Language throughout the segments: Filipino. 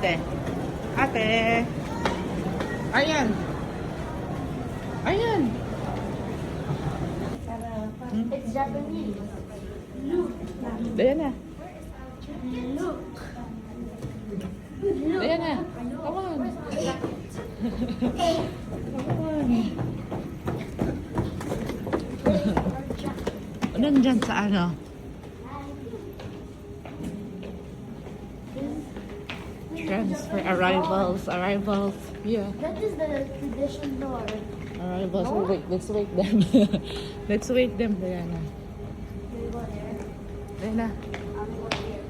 ate. Ate. Ayan. Ayan. It's Japanese. Look. Diana. Look. Diana. Come on. Nandyan sa ano? Transfer arrivals. Yeah. That is the tradition door. Arrivals. Oh, wait, let's wait them. Let's wait them, Diana. We go there. Diana. I'll go here.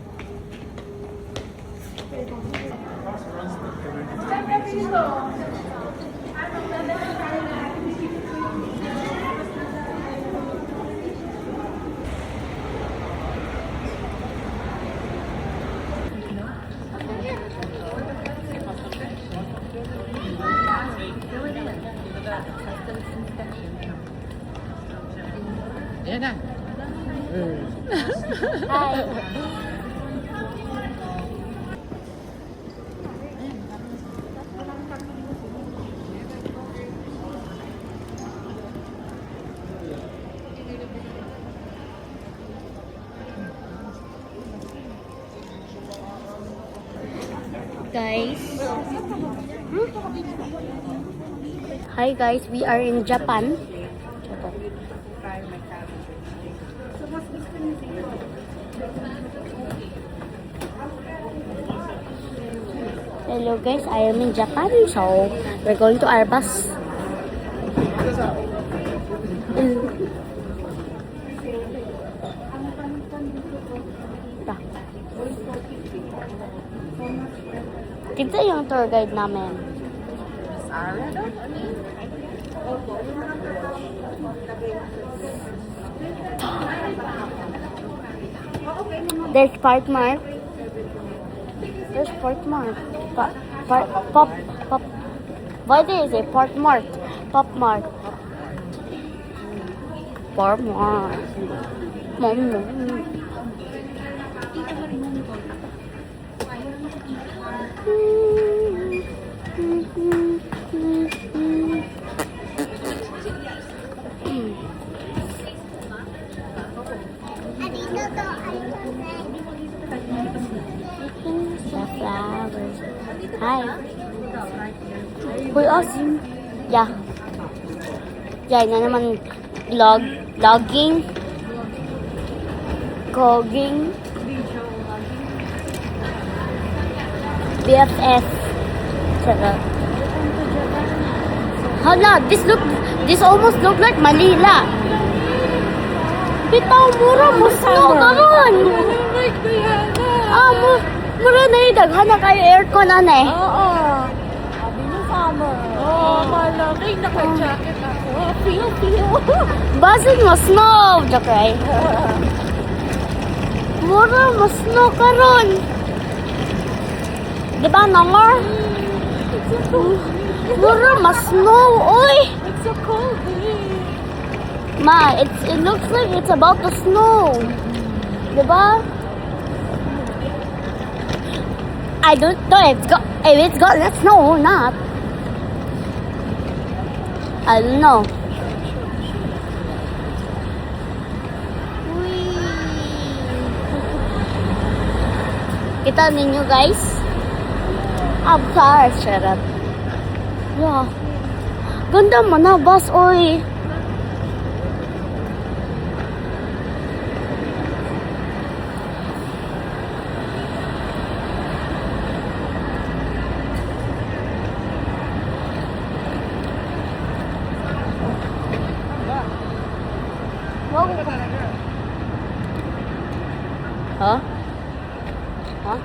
Diana. Hi. Guys. Hi guys, we are in Japan. Hello guys, I am in Japan, so we're going to our bus. Kita yung tour guide namin. There's Part Mart. There's Part Mart. Pop. What is it? Part Mart. Pop Mart. Part Mart. The flowers. Hi. Who else? Yeah. Yeah, na naman logging. Cogging. BFF. Sarap. Hala, this almost look like Manila. Bitaw, mura mo snow karon. Mura na yung daghan na kayo aircon ane. Oo. Sabi mo summer. Oo, malaki. Naka-jacket ako. Feel. Basin mo snow. Joke. Mura mo snow karon. Diba, Nongor? Mura mo snow. Uy! It's so cold. Ma, it looks like it's about to snow. Diba? I don't know if it's gonna snow or not. I don't know. Kita ninyo guys? Absar, sarap. Yeah. Ganda mo na, boss, oy. Huh? Huh?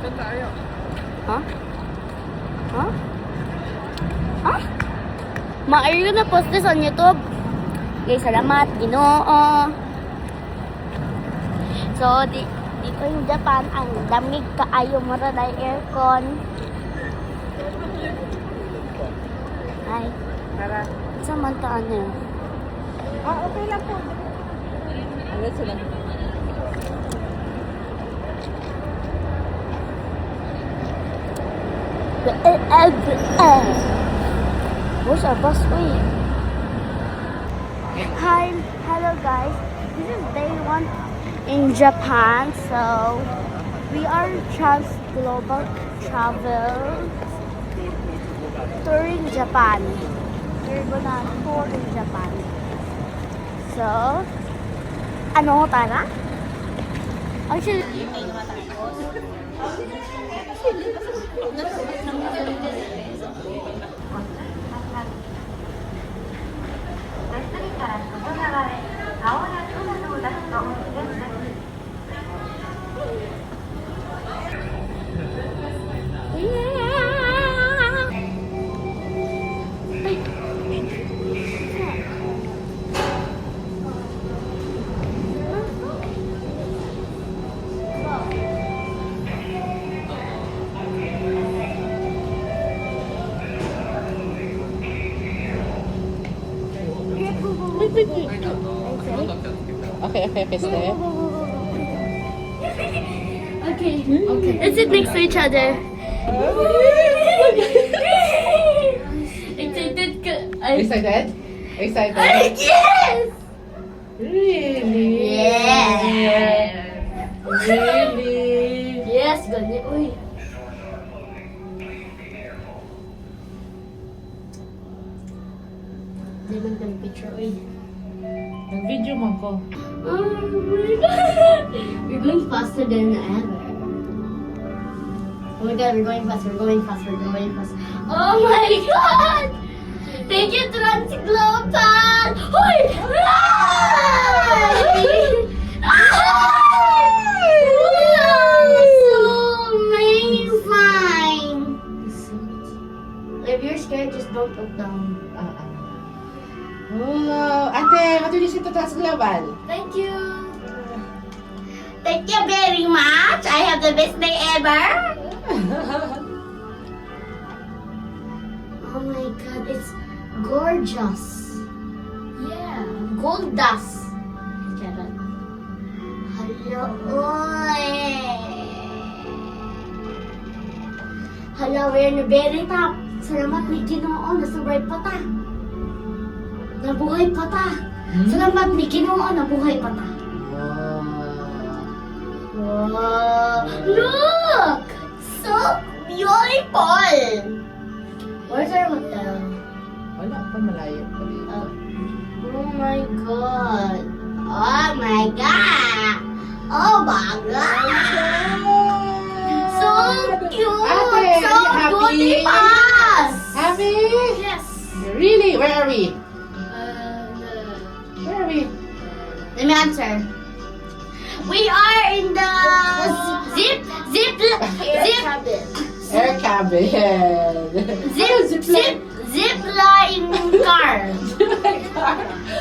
Huh? Huh? Huh? Maaari na post this on YouTube. Okay, salamat, Ginoo. So, dito yung Japan, ang damig kaayo mo na aircon. Hi. Tara. Samantaan niyo. Okay lang po. Agad sila. Where's our bus way? Hi, hello guys. This is day 1 in Japan. So we are Trans Global Travel touring Japan. We're gonna tour in Japan. So, ano tara? Actually, Okay, stay. okay. Let's sit next to each other. Excited ka? Excited? Excited? Yes! Really? Yeah. Really? Yes, ganyan. Uy. Di man kang picture, uy. Nag-video mo ko. Oh my God! We're going faster than ever. Oh my God, we're going fast, we're going fast, we're going fast. Oh my God! Thank you, Transglobal! Hoy! So amazing! If you're scared, just don't look down. Oh, ate, matulis ito Trans Global. Thank you. Thank you very much. I have the best day ever. Oh my God, it's gorgeous. Yeah, gold dust. Hello. Hello, we're in the very top. Salamat ni Ginoo, nasubray pa ta. Nabuhay pa ta. Salamat ni Ginoo, nabuhay pa ta. Wow! Look! So beautiful! Where's our hotel? Wala pa, malayo pa dito. Oh my God! Oh my God! Oh my God! So cute! Ate, So are you happy? beautiful! Happy? Yes! Really? Where are we? Where are we? Let me answer. We are in the zip Air cabin. zip line car.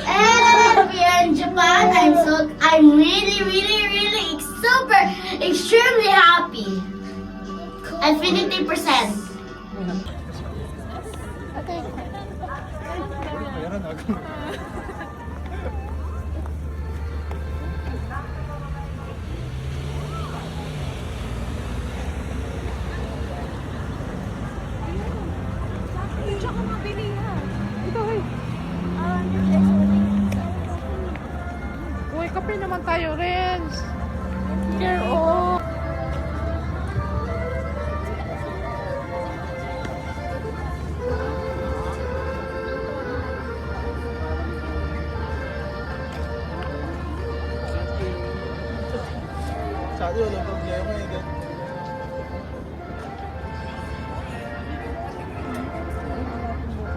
And we are in Japan. I'm really super extremely happy. Infinity percent. Uy, kape naman tayo, Renz. Here, oh.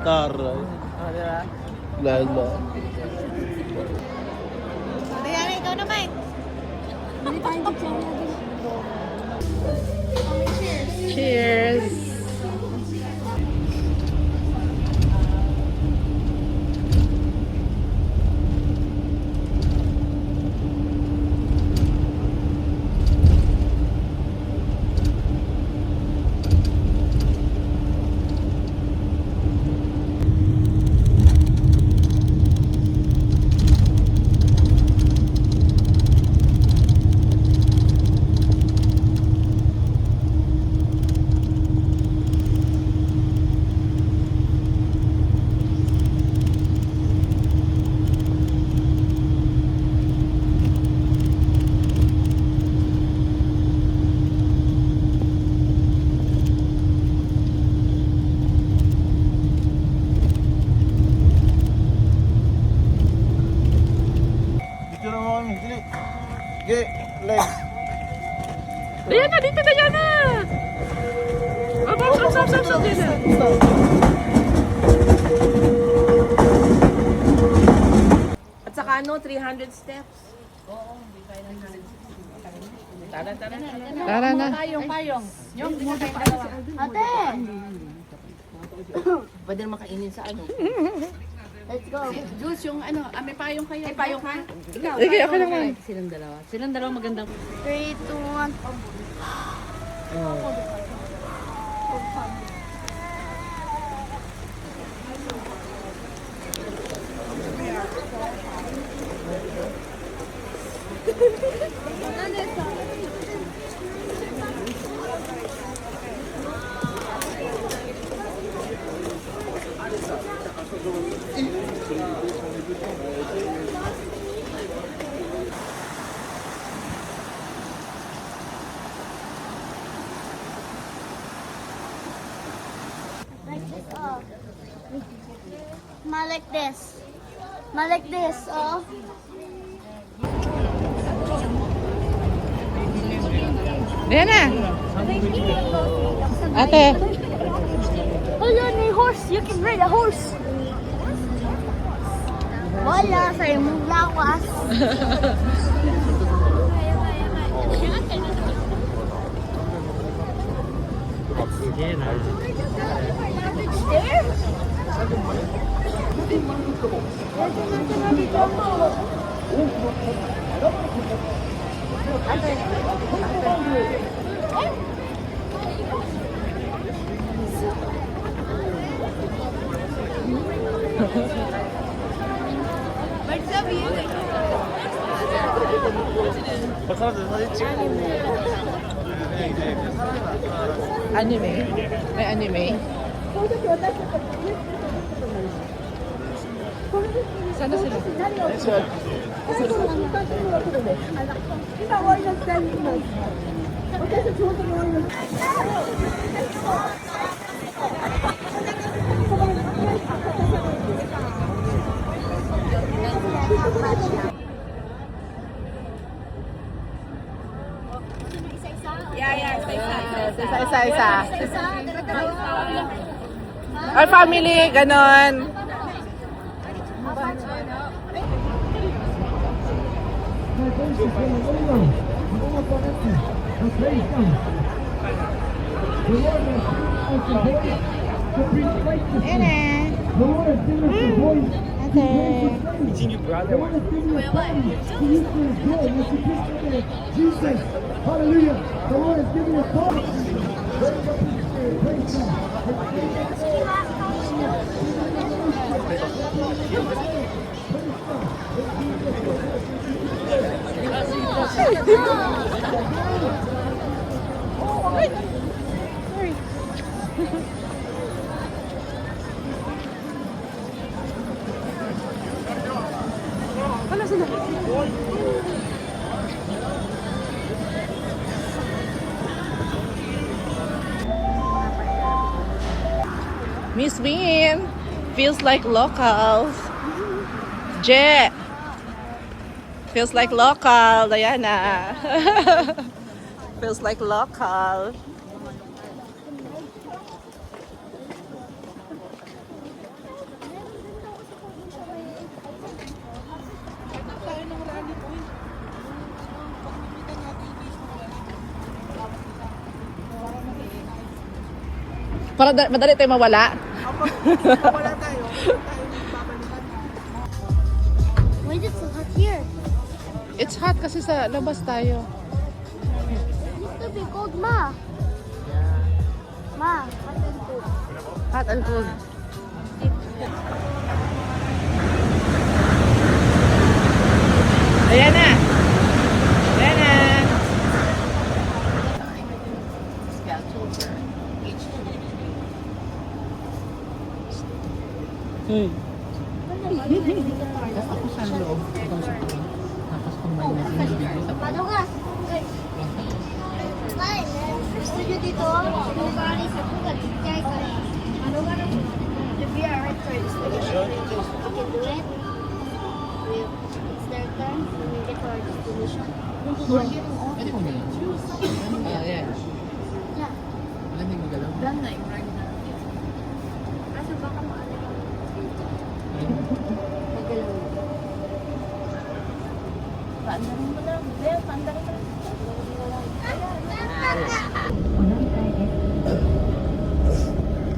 Taray. Oh, diba? Lala. Diana, ikaw naman. Cheers! Sige, leg. Diana, dito Diana! Stop, Diana. At saka ano, 300 steps. Tara na. Payong. Yung Ate! pwede naman kainin sa ano. Let's go. Juice, yung ano, may payong kayo. May payong ka? Ikaw. Sige, ako naman. Silang dalawa magandang. 3, 2, 1. Like this, oh. Like this. Like this, oh. Diana! Ate! Oh, yun, may horse. You can ride a horse. Wala, sa imong lawas. Anime? May anime? Sana sila? Isa. Our family, ganon. Jesus, hallelujah. The Lord has given us power. Raise up His spirit. Praise God. Miss Win, feels like locals. Je, feels like local. Diana, feels like local. Para madali tayo mawala. Why is it so hot here? It's hot kasi sa labas tayo. It used to be cold, Ma. Ma, hot and cold. Hot and cold. Ayan na. Ayan na. Hey. Ako sa loob. Ikaw sa tabi. Tapos kung may nasa sa Paano ka? Ay, gusto nyo dito? Sinubari sa bukat. Ano ka na? If we are right for this, we can do it. It's their turn. We get to our destination. Ah, yan. Done na yung right now. Kaso baka maalit ako. Nagalaw. Paandarin mo lang. Bea, paandarin mo lang.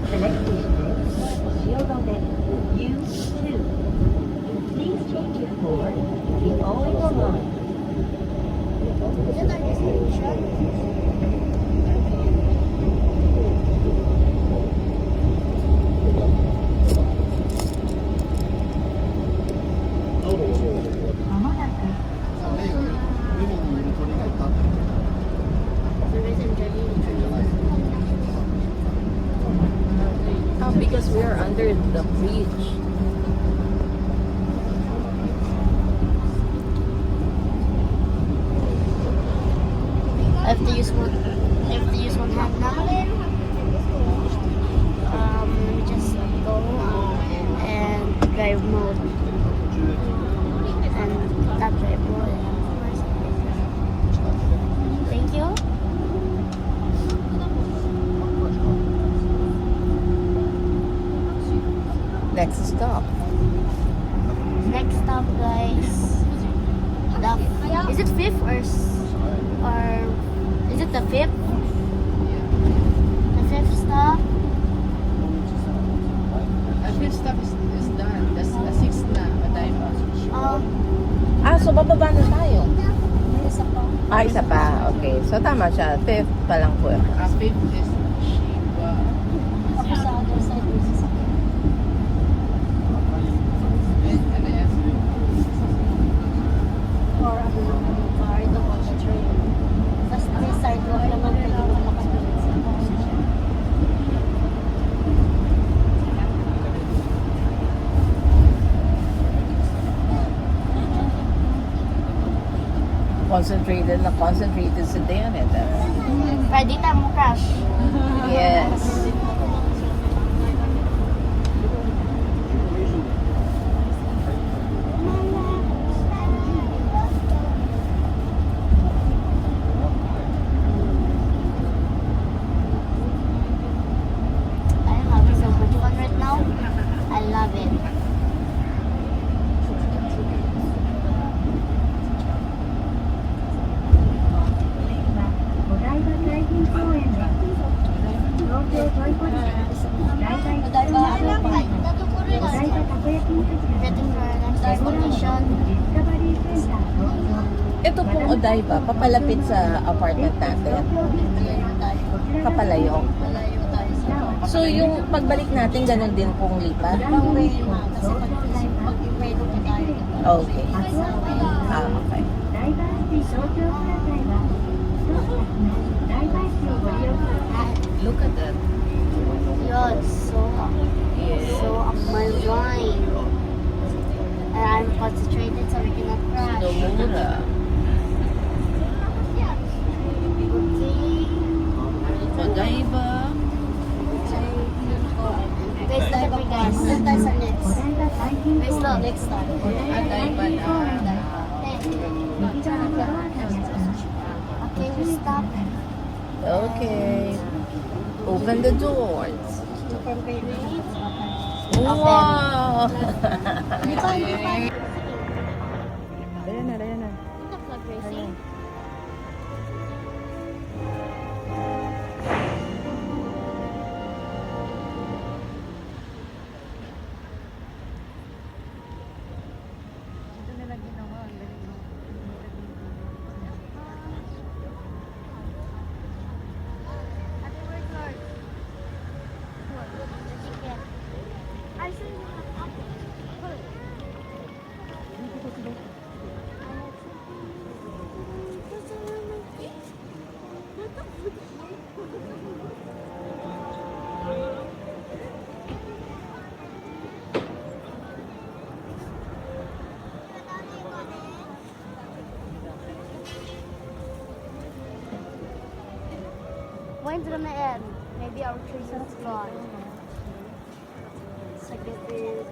The next station is Shiodome U2. Please change your floor. The Oigo line. Is it our destination? Because we are under the bridge. I have to use one hand now. Let me just go and drive mode. And that drive mode. Thank you. Next stop. Next stop, guys. Is it fifth or is it the fifth? The fifth stop. The fifth stop is done. That's the sixth na. Odaiba. So bababa na tayo. Isa pa. Isa pa. Okay. So tama siya. 5th pa lang po. Fifth is Shiba. Ako sa other side. Isa pa. Ano yan? Or car to watch the train. Tapos may sidewalk naman pwede mo makatulog sa car. Concentrated si Dayanet. Pwede tayo mo crash. Yes. I'm having so much fun right now. I love it. Getting for our next destination. Ito pong Odaiba, papalapit sa apartment natin. Kapalayo. Malayo tayo sa So yung pagbalik natin, ganun din pong lipat? Way na. Kasi pag-way na tayo. Okay. Okay. Look at that. Yun, so amazing. And I'm concentrated so we cannot crash. Nomura. Okay. Odaiba. Guys, look at me guys. Saan tayo sa next? Guys, look. Next stop. Odaiba na. Okay, we stop. Okay. Open the doors. Okay. Wow! Hindi pa. Ayan na. The flag racing. I said you have When's it gonna end? Maybe our treason's gone. Second is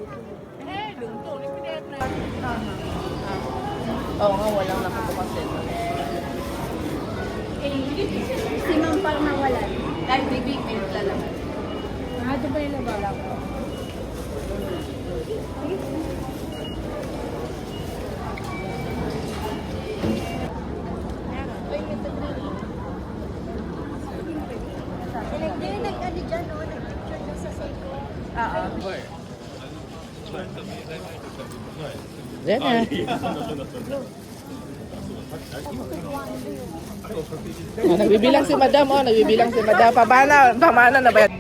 Oo nga, walang nakabukas eh. Si Ma'am parang nawalan. Ay, bibig, may lalaman. Ito ba yung nabala ko? Yan na. Nagbibilang si Madam, oh. Nagbibilang si Madam. Pamana na ba yan?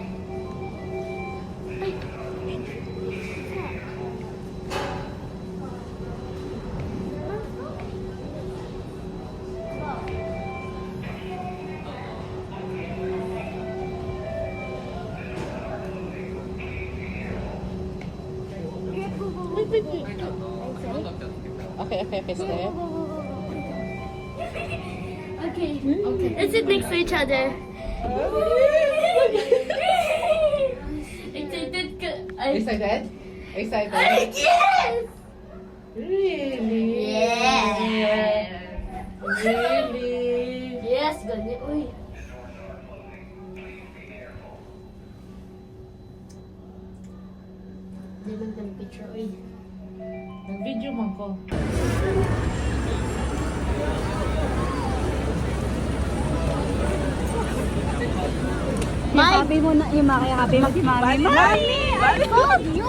Okay, step. Okay. Let's sit next to each other. Excited ka? Excited? Excited? Yes! Really? Yeah! Really? Yes, ganyan. Uy. Di man ng picture, uy. Nag-video man ko. Happy mo na, yung makaya happy mo si Mami. Mami! I love you!